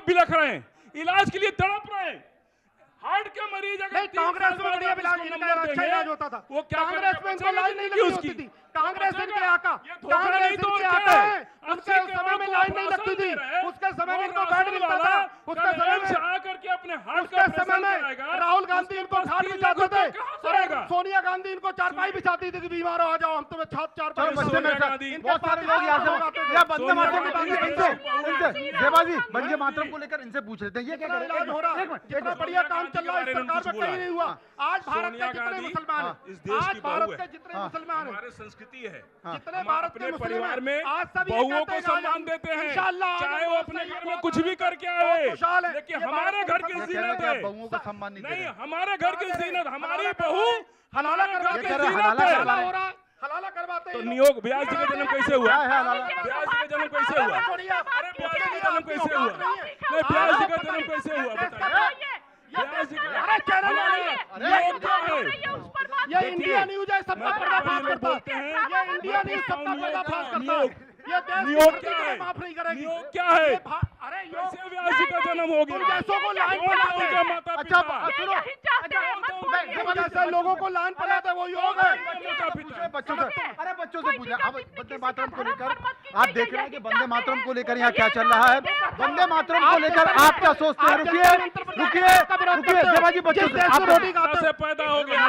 बिलख रहे हैं, इलाज के लिए तड़प रहे हैं। हार्ट के मरीज अगर नहीं, कांग्रेस में बढ़िया इलाज होता था, वो क्या कांग्रेस में इनको लाइन नहीं लगती होती थी। कांग्रेस इनके आका, कांग्रेस इनके आका है, उनके समय में लाइन नहीं लगती थी, उसके समय में इनको बेड मिलता था, उसके समय में आकर के अपने हार्ट उसके समय में राहुल गांधी इनको खाट बिछाते थे, सोनिया गांधी इनको चारपाई बिछाती थी कि बीमार हो जाओ हम तुम्हें चारपाई। बहुत सारे लोग यहाँ से वंदे मातरम जी वंदे मातरम को लेकर इनसे पूछ लेते हैं, ये क्या कह रहे हैं? जितना बढ़िया काम चल रहा है इस सरकार में कहीं नहीं हुआ। आज भारत के जितने मुसलमान हैं, आज भारत के जितने मुसलमान हैं, हमारे संस्कृति है, जितने भारत के परिवार मुसलमान में आज सब बहुओं को सम्मान देते हैं, चाहे वो अपने घर में कुछ भी करके आए, लेकिन हमारे घर की जीनत है। बहुओं को सम्मान नहीं, हमारे घर की जीनत, हमारी बहू हलाला करवाते हलाला करवाते तो नियोग ब्याज जी का जन्म कैसे हुआ? ब्याज जी का जन्म कैसे हुआ? अरे ब्याज जी का जन्म कैसे हुआ? नहीं, ब्याज जी का जन्म कैसे हुआ बताइए? ब्याज जी का नियोग क्या है? ये इंडिया न्यूज है, सबका पर्दाफाश करता है, ये इंडिया न्यूज सबका पर्दाफाश करता है। ये नियोग क्या है? माफ नहीं करेगी। नियोग क्या है? अरे कैसे ब्याज जी का जन्म हो गया? जैसों को लाइन पढ़ाते हैं, माता पिता, जैसे लोगों को लाइन पढ़ाते वो योग है। बच्चों से, अरे बच्चों से पूछा। अब वंदे मातरम को लेकर आप देख रहे हैं कि वंदे मातरम को लेकर यहाँ क्या चल रहा है। वंदे मातरम को लेकर आप क्या सोचते हैं? रुकिए रुकिए रुकिए देवाजी, बच्चों से आप से पैदा हो गया।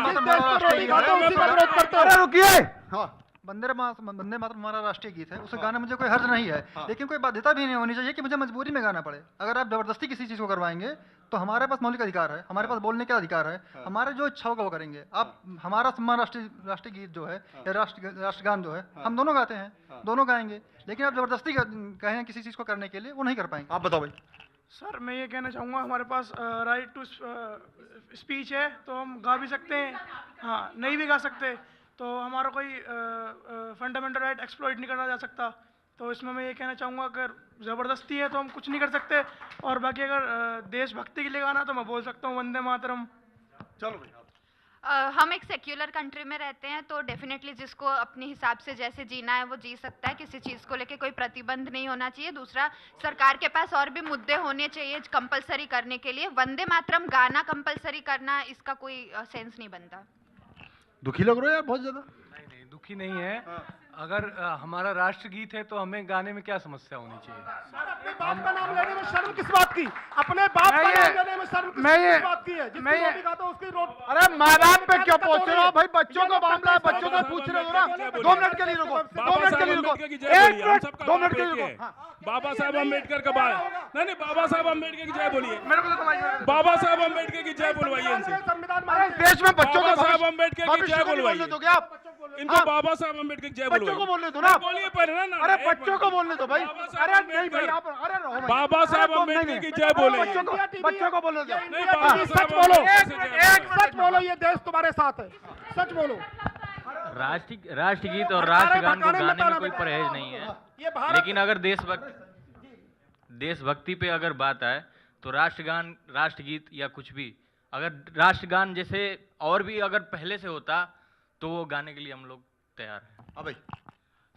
अरे रुकिए। हाँ, वंदे मातरम हमारा राष्ट्रीय गीत है, उसे गाने मुझे कोई हर्ज नहीं है, लेकिन कोई बाध्यता भी नहीं होनी चाहिए कि मुझे मजबूरी में गाना पड़े। अगर आप जबरदस्ती किसी चीज़ को करवाएंगे तो हमारे पास मौलिक अधिकार है, हमारे पास बोलने का अधिकार है, हमारे जो इच्छा होगा वो करेंगे। आप हमारा सम्मान राष्ट्रीय गीत जो है या राष्ट्रगान जो है, हम दोनों गाते हैं, दोनों गाएंगे, लेकिन आप जबरदस्ती कहें किसी चीज़ को करने के लिए, वो नहीं कर पाएंगे। आप बताओ भाई। सर मैं ये कहना चाहूँगा, हमारे पास राइट टू स्पीच है तो हम गा भी सकते हैं, हाँ नहीं भी गा सकते, तो हमारा कोई फंडामेंटल राइट एक्सप्लॉइट नहीं करना जा सकता। तो इसमें मैं ये कहना चाहूँगा अगर ज़बरदस्ती है तो हम कुछ नहीं कर सकते, और बाकी अगर देशभक्ति के लिए गाना तो मैं बोल सकता हूँ वंदे मातरम। चलो भाई। हम एक सेक्युलर कंट्री में रहते हैं, तो डेफिनेटली जिसको अपने हिसाब से जैसे जीना है वो जी सकता है, किसी चीज़ को लेके कोई प्रतिबंध नहीं होना चाहिए। दूसरा, सरकार के पास और भी मुद्दे होने चाहिए कंपलसरी करने के लिए। वंदे मातरम गाना कंपलसरी करना, इसका कोई सेंस नहीं बनता। दुखी लग रहे हो यार बहुत ज्यादा। नहीं, दुखी नहीं है। अगर हमारा राष्ट्रगीत है तो हमें गाने में क्या समस्या होनी चाहिए? अपने बाप का नाम लेने में शर्म किस बात की? अपने बाप का नाम लेने में शर्म किस बात की है? जिसकी रोटी खाता उसकी रोटी। अरे माँ बाप पे क्यों पहुंच रहे हो भाई? बच्चों को मामला है, बच्चों को पूछ रहे हो ना। 2 मिनट के लिए रुको, 2 मिनट के लिए रुको, 1 मिनट, 2 मिनट के लिए रुको। बाबा साहब अम्बेडकर का नहीं, बाबा साहब अम्बेडकर की जय बोलिए। मेरे को तो बाबा साहब अम्बेडकर की जय बोलवाइए इनसे। देश में बच्चों को साहब अम्बेडकर की जय बोलवाइए। दोगे आप इनको बाबा साहब अम्बेडकर की जय बोलवाइए। बच्चों को बोलने दो ना, बोलिए पहले ना। अरे बच्चों को बोलने दो भाई। अरे नहीं भाई आप, अरे रहो भाई। बाबा साहब अम्बेडकर की जय बोले। बच्चों को बोलने दो। नहीं, बाबा सच बोलो, एक सच बोलो, ये देश तुम्हारे साथ है, सच बोलो। राष्ट्रगीत और राष्ट्रगान को गाने में कोई परहेज नहीं है, लेकिन अगर देशभक्ति पे अगर बात आए तो राष्ट्रगान, राष्ट्रगीत या कुछ भी, अगर राष्ट्रगान जैसे और भी अगर पहले से होता तो वो गाने के लिए हम लोग तैयार हैं। हाँ भाई।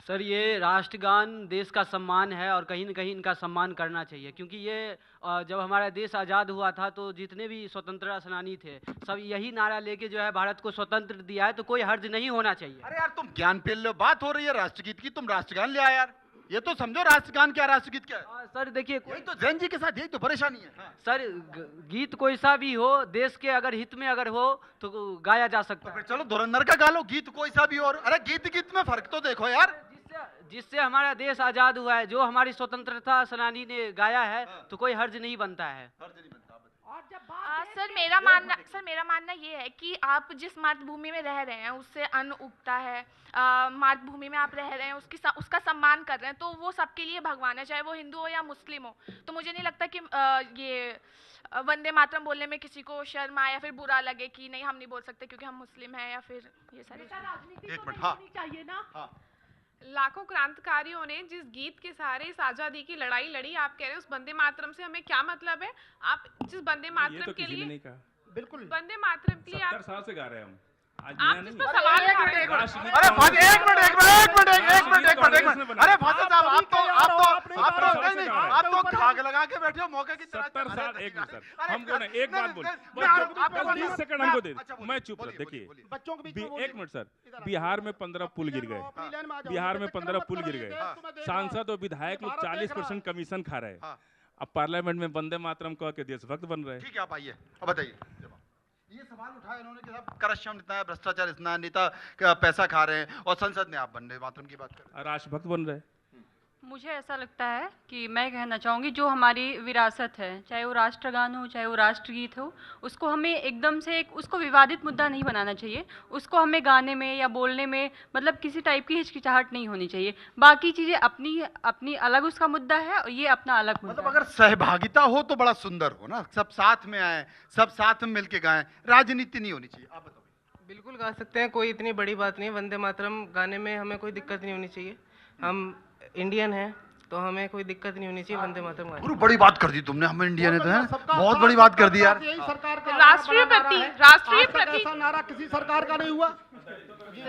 सर ये राष्ट्रगान देश का सम्मान है और कहीं न कहीं इनका सम्मान करना चाहिए, क्योंकि ये जब हमारा देश आज़ाद हुआ था तो जितने भी स्वतंत्रता सेनानी थे सब यही नारा लेके जो है भारत को स्वतंत्र दिया है, तो कोई हर्ज नहीं होना चाहिए। अरे यार तुम ज्ञान पेल लो, बात हो रही है राष्ट्रगीत की, तुम राष्ट्रगान ले आए यार। ये तो समझो राष्ट्रगान क्या राष्ट्रगीत क्या है। सर देखिए, यही तो जैन जी के साथ यही तो परेशानी है। सर गीत कोई सा भी हो, देश के अगर हित में अगर हो तो गाया जा सकता है। चलो धुरंधर का गा लो, गीत कोई सा भी हो। अरे गीत में फर्क तो देखो यार। जिससे हमारा देश आजाद हुआ है, जो हमारी स्वतंत्रता सेनानी ने गाया है, तो कोई हर्ज नहीं बनता है। सर मेरा मानना ये है कि आप जिस मातृभूमि में रह रहे हैं उससे अन्न उगता है, मातृभूमि में आप रह रहे हैं उसका सम्मान कर रहे हैं, तो वो सबके लिए भगवान है, चाहे वो हिंदू हो या मुस्लिम हो। तो मुझे नहीं लगता कि ये वंदे मातरम बोलने में किसी को शर्म आए या फिर बुरा लगे कि नहीं हम नहीं बोल सकते क्योंकि हम मुस्लिम हैं, या फिर ये सारी एक मिनट। हाँ चाहिए ना। हाँ। लाखों क्रांतिकारियों ने जिस गीत के सहारे इस आजादी की लड़ाई लड़ी, आप कह रहे हैं उस वंदे मातरम से हमें क्या मतलब है? आप जिस वंदे मातरम के लिए नहीं कहा। बिल्कुल वंदे मातरम के लिए 70 साल से गा रहे हैं हम। आज आप नया जिस नहीं पर है। सवाल उठा रहे हैं राष्ट्रगीत अरे कांग्रेस भाई एक मिनट अरे फासिल साहब आप तो घाग लगा के बैठे हो मौके की तरह 70 साल एक मिनट सर अरे हमको ना एक बात बोल आपको 20 सेकंड हमको दे अच्छा, मैं चुप रह देखिए बच्चों के बीच में एक मिनट सर बिहार में 15 पुल गिर गए बिहार में 15 पुल गिर गए सांसद और विधायक लोग 40% कमीशन खा रहे हैं अब पार्लियामेंट में वंदे मातरम कह के देशभक्त बन रहे हैं ठीक है आप आइए अब बताइए ये सवाल उठाया इन्होंने कि साहब करप्शन इतना है भ्रष्टाचार इतना है, नेता का पैसा खा रहे हैं और संसद में आप वंदे मातरम की बात कर रहे हैं राष्ट्रभक्त बन रहे हैं मुझे ऐसा लगता है कि मैं कहना चाहूँगी जो हमारी विरासत है, चाहे वो राष्ट्रगान हो चाहे वो राष्ट्रगीत हो, उसको हमें एकदम से उसको विवादित मुद्दा नहीं बनाना चाहिए। उसको हमें गाने में या बोलने में मतलब किसी टाइप की हिचकिचाहट नहीं होनी चाहिए। बाकी चीज़ें अपनी अपनी अलग उसका मुद्दा है और ये अपना अलग मुद्दा मतलब अगर सहभागिता हो तो बड़ा सुंदर हो ना, सब साथ में आए, सब साथ में मिलके गाएं, राजनीति नहीं होनी चाहिए। आप बताओ। बिल्कुल गा सकते हैं, कोई इतनी बड़ी बात नहीं। वंदे मातरम गाने में हमें कोई दिक्कत नहीं होनी चाहिए। हम इंडियन हैं तो हमें कोई दिक्कत नहीं होनी चाहिए वंदे मातरम गाने। गुरु बड़ी बात कर दी तुमने, हम इंडियन है तो हैं, बहुत बड़ी बात कर दी यार। राष्ट्रीय प्रतीक नारा किसी सरकार का नहीं हुआ।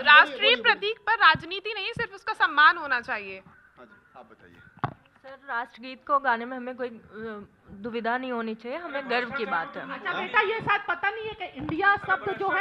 राष्ट्रीय प्रतीक पर राजनीति नहीं, सिर्फ उसका सम्मान होना चाहिए। आप बताइए। सर राष्ट्रगीत को गाने में हमें कोई दुविधा नहीं होनी चाहिए, हमें गर्व की बात है। अच्छा बेटा ये शायद पता नहीं है कि इंडिया शब्द जो है